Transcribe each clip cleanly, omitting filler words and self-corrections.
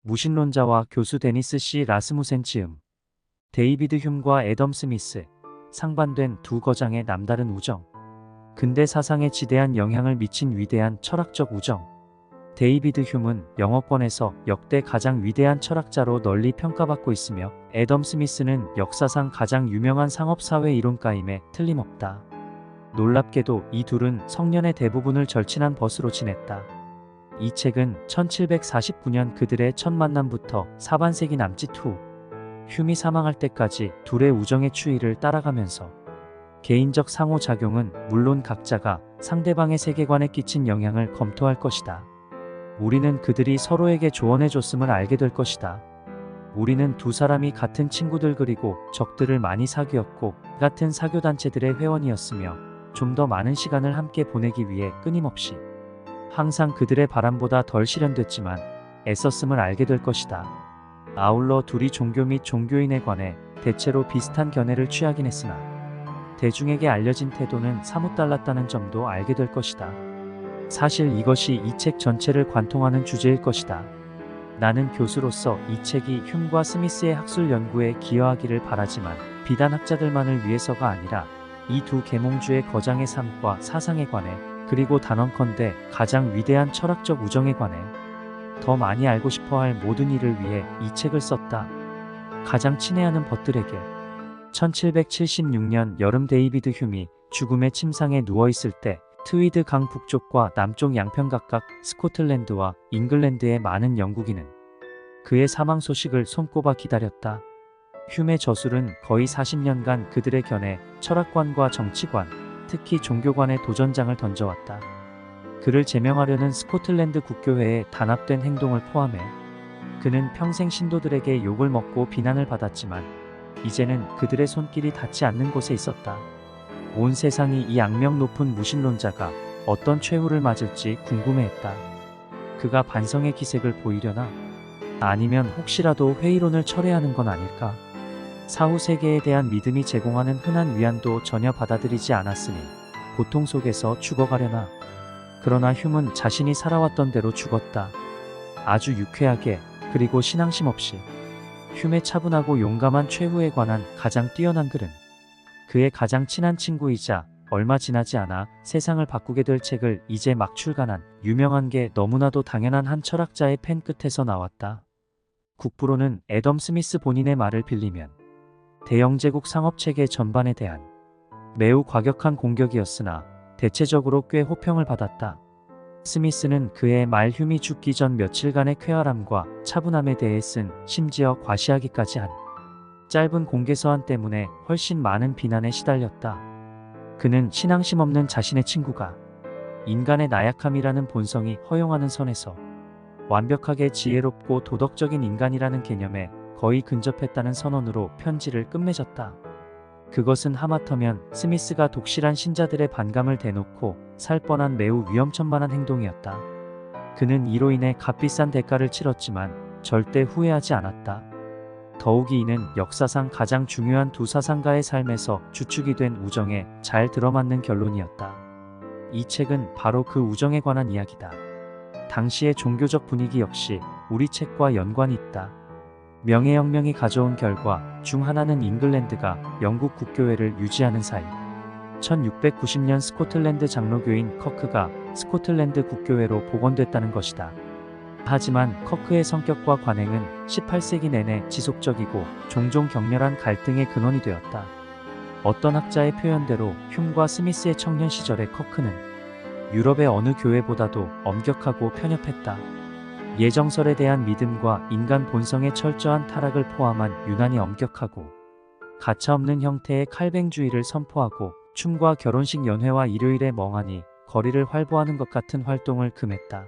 무신론자와 교수 데니스 C. 라스무센 즈음, 데이비드 휴므과 애덤 스미스, 상반된 두 거장의 남다른 우정. 근대 사상에 지대한 영향을 미친 위대한 철학적 우정. 데이비드 휴므는 영어권에서 역대 가장 위대한 철학자로 널리 평가받고 있으며 애덤 스미스는 역사상 가장 유명한 상업사회 이론가임에 틀림없다. 놀랍게도 이 둘은 성년의 대부분을 절친한 벗으로 지냈다. 이 책은 1749년 그들의 첫 만남부터 사반세기 남짓 후 휴미 사망할 때까지 둘의 우정의 추이를 따라가면서 개인적 상호작용은 물론 각자가 상대방의 세계관에 끼친 영향을 검토할 것이다. 우리는 그들이 서로에게 조언해줬음을 알게 될 것이다. 우리는 두 사람이 같은 친구들 그리고 적들을 많이 사귀었고 같은 사교단체들의 회원이었으며 좀 더 많은 시간을 함께 보내기 위해 끊임없이 항상 그들의 바람보다 덜 실현됐지만 애썼음을 알게 될 것이다. 아울러 둘이 종교 및 종교인에 관해 대체로 비슷한 견해를 취하긴 했으나 대중에게 알려진 태도는 사뭇 달랐다는 점도 알게 될 것이다. 사실 이것이 이 책 전체를 관통하는 주제일 것이다. 나는 교수로서 이 책이 휴므과 스미스의 학술 연구에 기여하기를 바라지만 비단 학자들만을 위해서가 아니라 이 두 계몽주의 거장의 삶과 사상에 관해 그리고 단언컨대 가장 위대한 철학적 우정에 관해 더 많이 알고 싶어할 모든 이를 위해 이 책을 썼다. 가장 친애하는 벗들에게 1776년 여름 데이비드 휴미 죽음의 침상에 누워있을 때 트위드 강 북쪽과 남쪽 양편 각각 스코틀랜드와 잉글랜드의 많은 영국인은 그의 사망 소식을 손꼽아 기다렸다. 휴메 저술은 거의 40년간 그들의 견해, 철학관과 정치관, 특히 종교관의 도전장을 던져왔다. 그를 제명하려는 스코틀랜드 국교회의 단합된 행동을 포함해 그는 평생 신도들에게 욕을 먹고 비난을 받았지만 이제는 그들의 손길이 닿지 않는 곳에 있었다. 온 세상이 이 악명 높은 무신론자가 어떤 최후를 맞을지 궁금해했다. 그가 반성의 기색을 보이려나? 아니면 혹시라도 회의론을 철회하는 건 아닐까? 사후 세계에 대한 믿음이 제공하는 흔한 위안도 전혀 받아들이지 않았으니 고통 속에서 죽어가려나? 그러나 휴므는 자신이 살아왔던 대로 죽었다. 아주 유쾌하게, 그리고 신앙심 없이. 휴메 차분하고 용감한 최후에 관한 가장 뛰어난 글은 그의 가장 친한 친구이자 얼마 지나지 않아 세상을 바꾸게 될 책을 이제 막 출간한 유명한 게 너무나도 당연한 한 철학자의 펜 끝에서 나왔다. 국부로는 애덤 스미스 본인의 말을 빌리면 대영제국 상업체계 전반에 대한 매우 과격한 공격이었으나 대체적으로 꽤 호평을 받았다. 스미스는 그의 말 휴미 죽기 전 며칠간의 쾌활함과 차분함에 대해 쓴 심지어 과시하기까지 한 짧은 공개서한 때문에 훨씬 많은 비난에 시달렸다. 그는 신앙심 없는 자신의 친구가 인간의 나약함이라는 본성이 허용하는 선에서 완벽하게 지혜롭고 도덕적인 인간이라는 개념에 거의 근접했다는 선언으로 편지를 끝맺었다. 그것은 하마터면 스미스가 독실한 신자들의 반감을 대놓고 살 뻔한 매우 위험천만한 행동이었다. 그는 이로 인해 값비싼 대가를 치렀지만 절대 후회하지 않았다. 더욱이 이는 역사상 가장 중요한 두 사상가의 삶에서 주축이 된 우정에 잘 들어맞는 결론이었다. 이 책은 바로 그 우정에 관한 이야기다. 당시의 종교적 분위기 역시 우리 책과 연관이 있다. 명예혁명이 가져온 결과 중 하나는 잉글랜드가 영국 국교회를 유지하는 사이 1690년 스코틀랜드 장로교인 커크가 스코틀랜드 국교회로 복원됐다는 것이다. 하지만 커크의 성격과 관행은 18세기 내내 지속적이고 종종 격렬한 갈등의 근원이 되었다. 어떤 학자의 표현대로 휴므과 스미스의 청년 시절의 커크는 유럽의 어느 교회보다도 엄격하고 편협했다. 예정설에 대한 믿음과 인간 본성의 철저한 타락을 포함한 유난히 엄격하고 가차없는 형태의 칼뱅주의를 선포하고 춤과 결혼식 연회와 일요일에 멍하니 거리를 활보하는 것 같은 활동을 금했다.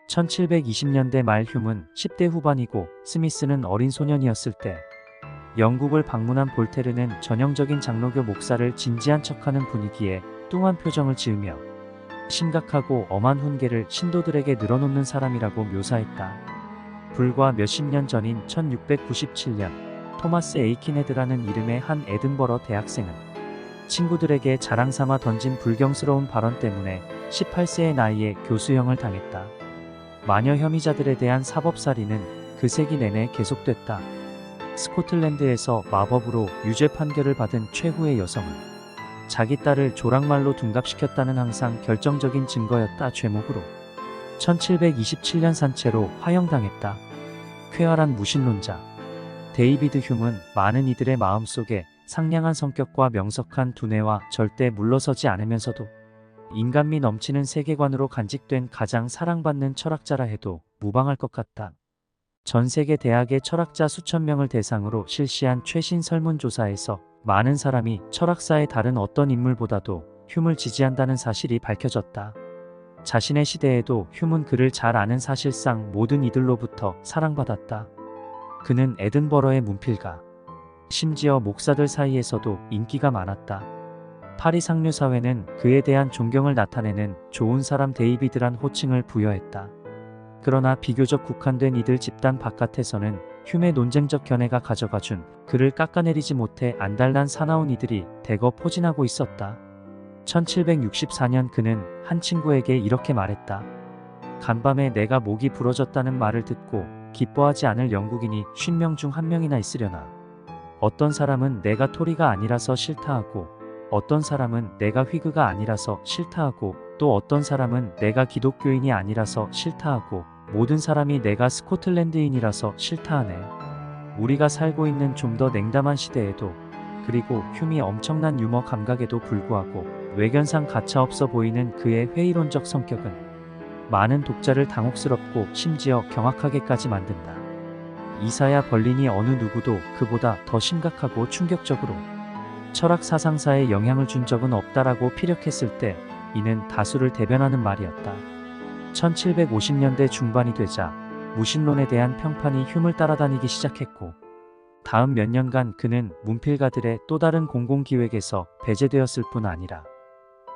1720년대 말 휴므는 10대 후반이고 스미스는 어린 소년이었을 때 영국을 방문한 볼테르는 전형적인 장로교 목사를 진지한 척하는 분위기에 뚱한 표정을 지으며 심각하고 엄한 훈계를 신도들에게 늘어놓는 사람이라고 묘사했다. 불과 몇십 년 전인 1697년 토마스 에이킨헤드라는 이름의 한 에든버러 대학생은 친구들에게 자랑삼아 던진 불경스러운 발언 때문에 18세의 나이에 교수형을 당했다. 마녀 혐의자들에 대한 사법살인은 그 세기 내내 계속됐다. 스코틀랜드에서 마법으로 유죄 판결을 받은 최후의 여성은 자기 딸을 조랑말로 둔갑시켰다는 항상 결정적인 증거였다. 죄목으로 1727년 산채로 화형당했다. 쾌활한 무신론자 데이비드 휴문. 많은 이들의 마음속에 상냥한 성격과 명석한 두뇌와 절대 물러서지 않으면서도 인간미 넘치는 세계관으로 간직된 가장 사랑받는 철학자라 해도 무방할 것 같다. 전 세계 대학의 철학자 수천 명을 대상으로 실시한 최신 설문조사에서 많은 사람이 철학사의 다른 어떤 인물보다도 휴문을 지지한다는 사실이 밝혀졌다. 자신의 시대에도 휴문 그를 잘 아는 사실상 모든 이들로부터 사랑받았다. 그는 에든버러의 문필가, 심지어 목사들 사이에서도 인기가 많았다. 파리 상류사회는 그에 대한 존경을 나타내는 좋은 사람 데이비드란 호칭을 부여했다. 그러나 비교적 국한된 이들 집단 바깥에서는 휴메 논쟁적 견해가 가져가준 그를 깎아내리지 못해 안달난 사나운 이들이 대거 포진하고 있었다. 1764년 그는 한 친구에게 이렇게 말했다. 간밤에 내가 목이 부러졌다는 말을 듣고 기뻐하지 않을 영국인이 50명 중 1명이나 있으려나. 어떤 사람은 내가 토리가 아니라서 싫다하고, 어떤 사람은 내가 휘그가 아니라서 싫다하고, 또 어떤 사람은 내가 기독교인이 아니라서 싫다하고, 모든 사람이 내가 스코틀랜드인이라서 싫다하네. 우리가 살고 있는 좀 더 냉담한 시대에도, 그리고 휴미 엄청난 유머 감각에도 불구하고 외견상 가차없어 보이는 그의 회의론적 성격은 많은 독자를 당혹스럽고 심지어 경악하게까지 만든다. 이사야 벌린이 어느 누구도 그보다 더 심각하고 충격적으로 철학 사상사에 영향을 준 적은 없다라고 피력했을 때 이는 다수를 대변하는 말이었다. 1750년대 중반이 되자 무신론에 대한 평판이 휴을 따라다니기 시작했고 다음 몇 년간 그는 문필가들의 또 다른 공공기획에서 배제되었을 뿐 아니라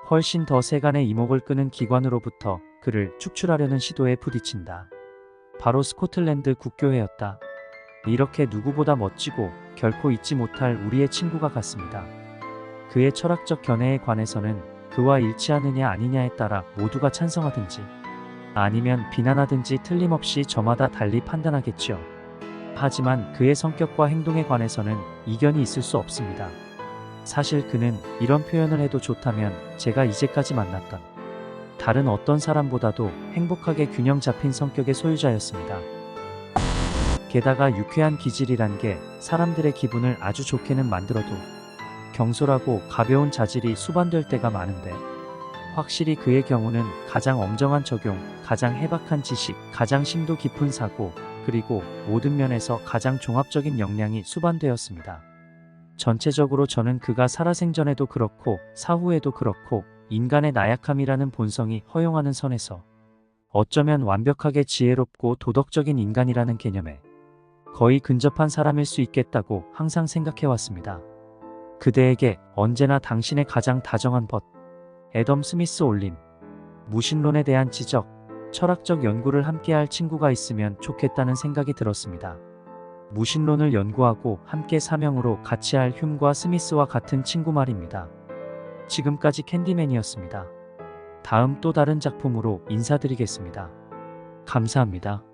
훨씬 더 세간의 이목을 끄는 기관으로부터 그를 축출하려는 시도에 부딪힌다. 바로 스코틀랜드 국교회였다. 이렇게 누구보다 멋지고 결코 잊지 못할 우리의 친구가 같습니다. 그의 철학적 견해에 관해서는 그와 일치하느냐 아니냐에 따라 모두가 찬성하든지 아니면 비난하든지 틀림없이 저마다 달리 판단하겠지요. 하지만 그의 성격과 행동에 관해서는 이견이 있을 수 없습니다. 사실 그는 이런 표현을 해도 좋다면 제가 이제까지 만났던 다른 어떤 사람보다도 행복하게 균형 잡힌 성격의 소유자였습니다. 게다가 유쾌한 기질이란 게 사람들의 기분을 아주 좋게는 만들어도 경솔하고 가벼운 자질이 수반될 때가 많은데 확실히 그의 경우는 가장 엄정한 적용, 가장 해박한 지식, 가장 심도 깊은 사고, 그리고 모든 면에서 가장 종합적인 역량이 수반되었습니다. 전체적으로 저는 그가 살아생전에도 그렇고 사후에도 그렇고 인간의 나약함이라는 본성이 허용하는 선에서 어쩌면 완벽하게 지혜롭고 도덕적인 인간이라는 개념에 거의 근접한 사람일 수 있겠다고 항상 생각해왔습니다. 그대에게 언제나 당신의 가장 다정한 벗, 애덤 스미스 올림, 무신론에 대한 지적, 철학적 연구를 함께할 친구가 있으면 좋겠다는 생각이 들었습니다. 무신론을 연구하고 함께 사명으로 같이 할 흉과 스미스와 같은 친구 말입니다. 지금까지 캔디맨이었습니다. 다음 또 다른 작품으로 인사드리겠습니다. 감사합니다.